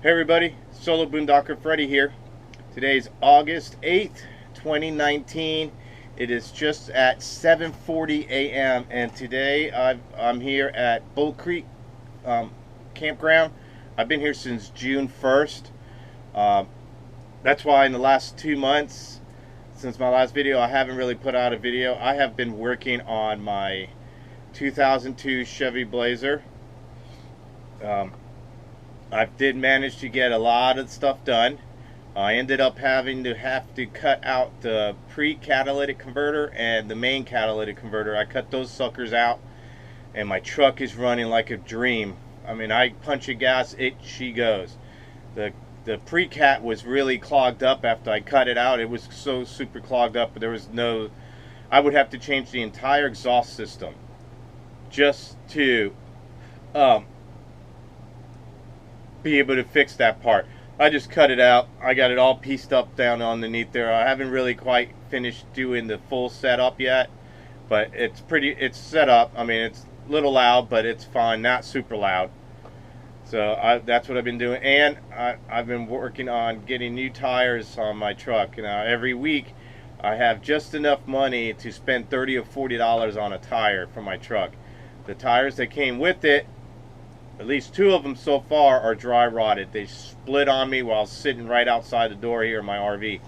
Hey everybody, Solo Boondocker Freddy here. Today's August 8th, 2019. It is just at 7:40 a.m. and today I'm here at Bull Creek Campground. I've been here since June 1st. That's why in the last 2 months, since my last video, I haven't really put out a video. I have been working on my 2002 Chevy Blazer. I did manage to get a lot of stuff done. I ended up having to cut out the pre-catalytic converter and the main catalytic converter. I cut those suckers out, and my truck is running like a dream. I mean, I punch a gas, she goes. The pre-cat was really clogged up after I cut it out. It was so super clogged up, but there was no. I would have to change the entire exhaust system just to be able to fix that part. I just cut it out. I got it all pieced up down underneath there. I haven't really quite finished doing the full setup yet, but it's set up. I mean, it's a little loud, but it's fine, not super loud. So that's what I've been doing, and I've been working on getting new tires on my truck. Now every week I have just enough money to spend $30 or $40 on a tire for my truck. The tires that came with it, at least 2 of them so far, are dry rotted. They split on me while sitting right outside the door here in my RV.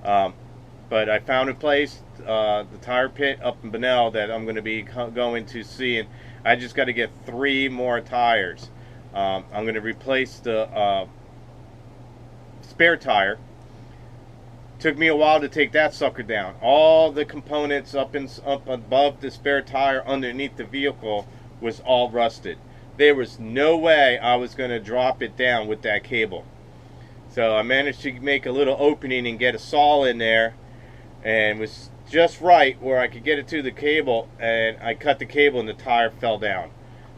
But I found a place, the tire pit up in Bunnell, that I'm going to be going to see, and I just got to get 3 more tires. I'm going to replace the spare tire. Took me a while to take that sucker down. All the components up above the spare tire underneath the vehicle was all rusted. There was no way I was going to drop it down with that cable. So I managed to make a little opening and get a saw in there, and it was just right where I could get it to the cable, and I cut the cable and the tire fell down.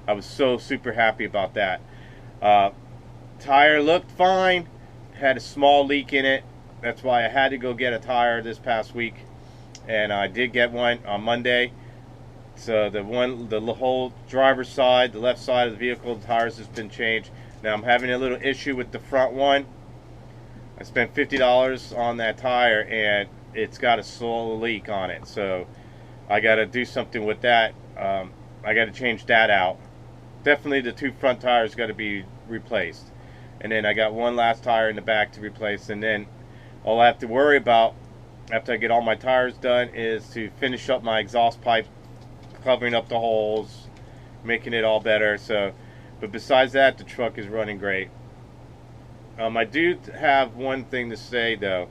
I was so super happy about that. Tire looked fine, had a small leak in it. That's why I had to go get a tire this past week, and I did get one on Monday. So the whole driver's side, the left side of the vehicle, the tires has been changed. Now I'm having a little issue with the front one. I spent $50 on that tire, and it's got a small leak on it. So I got to do something with that. I got to change that out. Definitely the 2 front tires got to be replaced. And then I got one last tire in the back to replace. And then all I have to worry about after I get all my tires done is to finish up my exhaust pipe, covering up the holes, making it all better. So, but besides that, the truck is running great. I do have one thing to say though.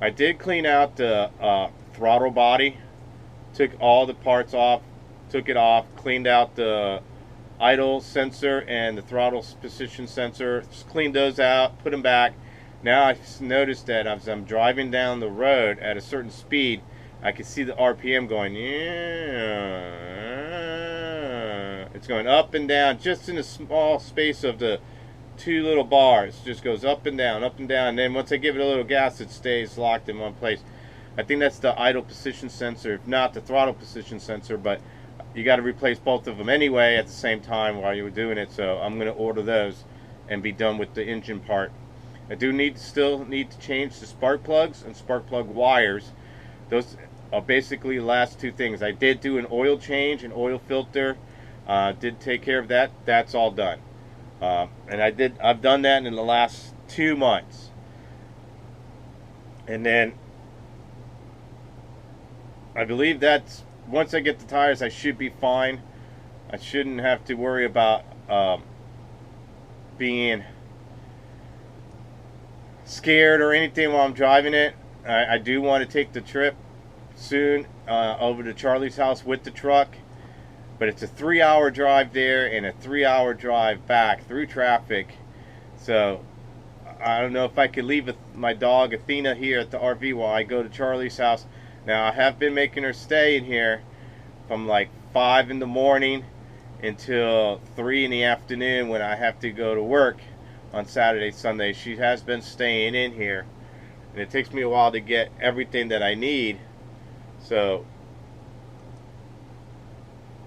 I did clean out the throttle body, took all the parts off, took it off, cleaned out the idle sensor and the throttle position sensor, just cleaned those out, put them back. Now I noticed that as I'm driving down the road at a certain speed, I can see the RPM going, yeah. It's going up and down just in a small space of the 2 little bars. Just goes up and down, and then once I give it a little gas, it stays locked in one place. I think that's the idle position sensor, if not the throttle position sensor, but you got to replace both of them anyway at the same time while you were doing it, so I'm going to order those and be done with the engine part. I do still need to change the spark plugs and spark plug wires. Those are basically the last 2 things. I did do an oil change, an oil filter. Did take care of that. That's all done. And I've done that in the last 2 months. And then I believe that's once I get the tires, I should be fine. I shouldn't have to worry about being scared or anything while I'm driving it. I do want to take the trip soon over to Charlie's house with the truck, but it's a 3-hour drive there and a 3-hour drive back through traffic. So I don't know if I could leave my dog Athena here at the RV while I go to Charlie's house. Now I have been making her stay in here from like 5 in the morning until 3 in the afternoon when I have to go to work on Saturday, Sunday. She has been staying in here, and it takes me a while to get everything that I need. So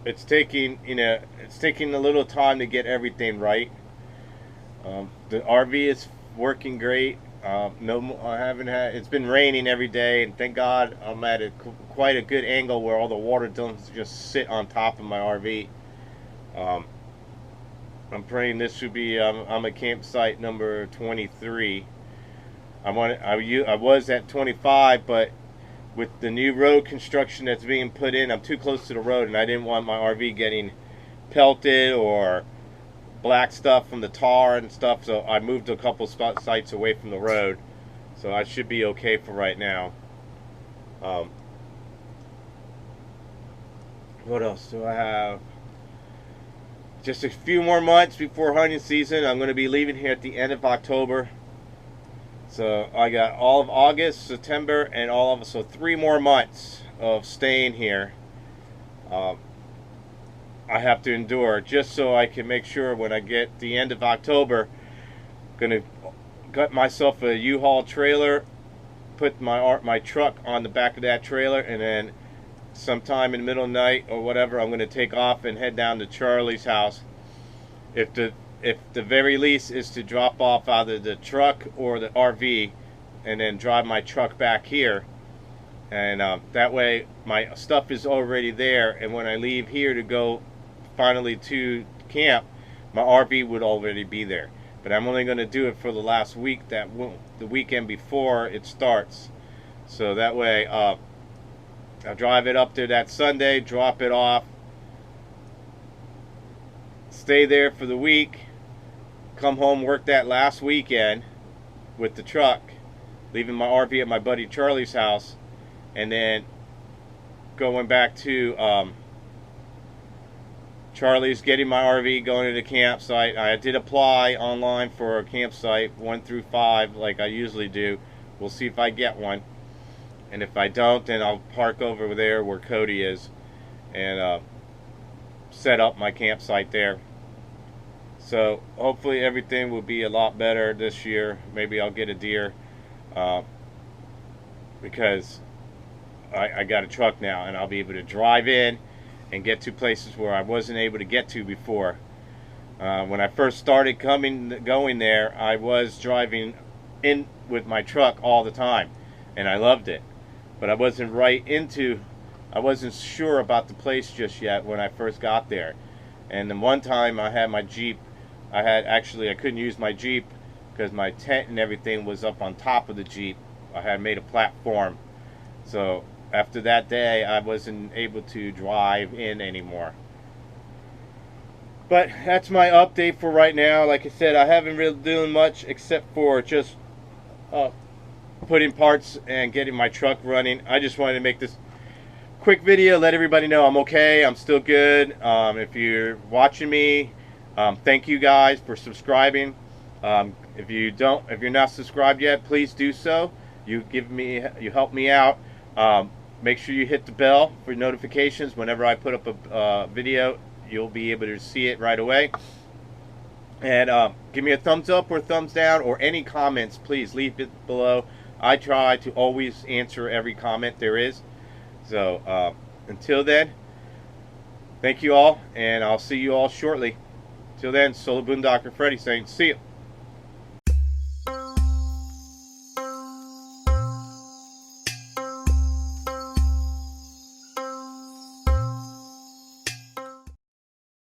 it's taking a little time to get everything right. The RV is working great. No, I haven't had. It's been raining every day, and thank God I'm at quite a good angle where all the water doesn't just sit on top of my RV. Um, I'm praying this should be. I'm at campsite number 23. I was at 25, but with the new road construction that's being put in, I'm too close to the road, and I didn't want my RV getting pelted or black stuff from the tar and stuff, so I moved a couple sites away from the road, so I should be okay for right now. What else do I have? Just a few more months before hunting season. I'm going to be leaving here at the end of October, so I got all of August, September, and so 3 more months of staying here. I have to endure just so I can make sure when I get the end of October, gonna gut myself a U-Haul trailer, put my truck on the back of that trailer, and then sometime in the middle of the night or whatever, I'm gonna take off and head down to Charlie's house. If the very least is to drop off either the truck or the RV, and then drive my truck back here, and that way my stuff is already there, and when I leave here to go finally to camp, my RV would already be there. But I'm only going to do it for the last week, the weekend before it starts. So that way I'll drive it up there that Sunday, drop it off, stay there for the week, come home, work that last weekend with the truck, leaving my RV at my buddy Charlie's house, and then going back to Charlie's, getting my RV, going to the campsite. I did apply online for a campsite 1 through 5 like I usually do. We'll see if I get one, and if I don't, then I'll park over there where Cody is and set up my campsite there. So hopefully everything will be a lot better this year. Maybe I'll get a deer because I got a truck now, and I'll be able to drive in and get to places where I wasn't able to get to before. When I first started going there, I was driving in with my truck all the time, and I loved it. But I wasn't sure about the place just yet when I first got there. And then one time I had my Jeep, I couldn't use my Jeep because my tent and everything was up on top of the Jeep. I had made a platform. So after that day, I wasn't able to drive in anymore. But that's my update for right now. Like I said, I haven't really doing much except for just putting parts and getting my truck running. I just wanted to make this quick video, let everybody know I'm okay, I'm still good. If you're watching me, thank you guys for subscribing. If you're not subscribed yet, please do so. You help me out. Make sure you hit the bell for notifications. Whenever I put up a video, you'll be able to see it right away. And give me a thumbs up or thumbs down, or any comments, please leave it below. I try to always answer every comment there is. So until then, thank you all, and I'll see you all shortly. Till then, Solo Boondocker Freddy saying, see you.